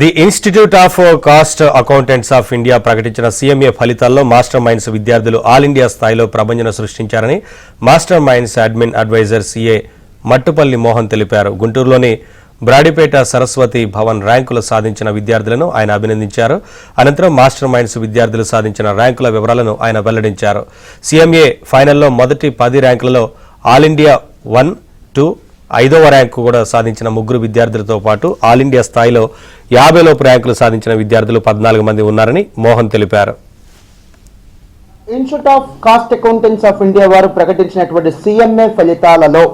The institute of cost accountants of India ప్రకటించిన CMA ఫలితాల్లో master minds విద్యార్థులు all India స్థాయిలో ప్రభంజన సృష్టించారని master minds admin advisor CA Mattupalli Mohan తెలిపారు. గుంటూరులోని బ్రాడిపేట సరస్వతి భవన్ ర్యాంకులు సాధించిన విద్యార్థులను ఆయన అభినందించారు. అనంతరం మాస్టర్ మైండ్స్ విద్యార్థులు సాధించిన ర్యాంకుల వివరాలను ఆయన వెల్లడించారు. సీఎంఏ ఫైనల్లో మొదటి 10 ర్యాంకులలో ఆల్ ఇండియా 1, 2, 5వ ర్యాంకు కూడా సాధించిన 3 విద్యార్థులతో పాటు ఆల్ ఇండియా స్థాయిలో 50 లోపు ర్యాంకులు సాధించిన విద్యార్థులు 14 మంది ఉన్నారని మోహన్ తెలిపారు. Institute of cost accountants of India వారు ప్రకటించినటువంటి సీఎంఏ ఫలితాలలో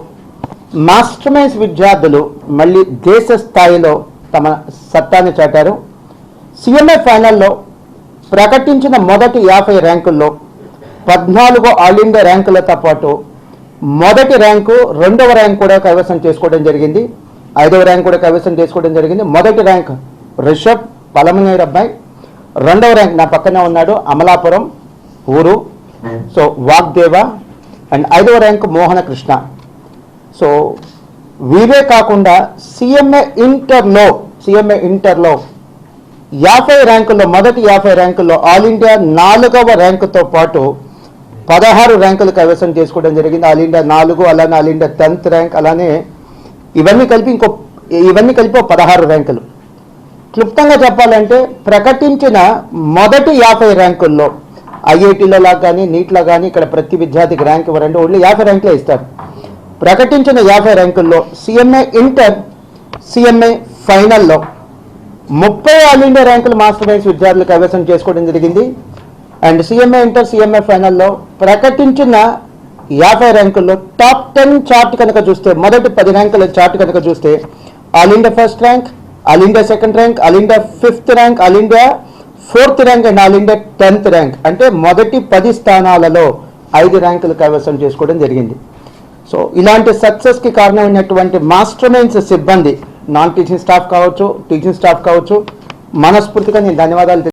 మాస్టర్ మైండ్స్ విద్యార్థులు మళ్ళీ దేశ స్థాయిలో తమ సత్తాన్ని చాటారు. సీఎంఏ ఫైనల్లో ప్రకటించిన మొదటి 50 ర్యాంకుల్లో 14 ఆల్ ఇండియా ర్యాంకులతో పాటు మొదటి ర్యాంకు, 2వ ర్యాంక్ కూడా కైవసం చేసుకోవడం జరిగింది. 5వ ర్యాంక్ కూడా కైవసం చేసుకోవడం జరిగింది. మొదటి ర్యాంక్ రిషబ్ పలమనేరు అబ్బాయి, 2వ ర్యాంక్ నా పక్కనే ఉన్నాడు అమలాపురం ఊరు, సో వాగ్దేవ, అండ్ 5వ ర్యాంక్ మోహన కృష్ణ. సో వీరే కాకుండా సీఎంఏ ఇంటర్లో 50 ర్యాంకుల్లో మొదటి 50 ర్యాంకుల్లో ఆల్ ఇండియా 4వ ర్యాంకుతో పాటు 16 ర్యాంకులు కైవసం చేసుకోవడం జరిగింది. ఆల్ ఇండియా 4, అలానే ఆల్ ఇండియా 10th ర్యాంక్, అలానే ఇవన్నీ కలిపి 16 ర్యాంకులు. క్లుప్తంగా చెప్పాలంటే ప్రకటించిన మొదటి 50 ర్యాంకుల్లో ఐఐటీలో లాగా కానీ నీట్లో కానీ ఇక్కడ ప్రతి విద్యార్థికి ర్యాంక్ ఇవ్వరండి, ఓన్లీ 50 ర్యాంకులే ఇస్తారు. ప్రకటించిన 50 ర్యాంకుల్లో సీఎంఏ ఇంటర్, సీఎంఏ ఫైనల్లో 30 ఆల్ ఇండియా ర్యాంకులు మాస్టర్ మైండ్స్ విద్యార్థులు కైవసం చేసుకోవడం జరిగింది. అండ్ సీఎంఏ ఇంటర్, సీఎంఏ ఫైనల్లో ప్రకటించిన 50 ర్యాంకుల్లో టాప్ 10 చార్ట్ కనుక చూస్తే, మొదటి 10 ర్యాంకుల చార్ట్ కనుక చూస్తే all India 1st rank, all India 2nd rank, all India 5th rank, all India 4th rank and all India 10th rank, అంటే మొదటి 10 స్థానాలలో 5 ర్యాంకులు కైవసం చేసుకోవడం జరిగింది. సో ఇలాంటి సక్సెస్కి కారణమైనటువంటి మాస్టర్ మైండ్స్ సిబ్బంది, నాన్ టీచింగ్ స్టాఫ్ కావచ్చు, టీచింగ్ స్టాఫ్ కావచ్చు, మనస్ఫూర్తిగా నేను ధన్యవాదాలు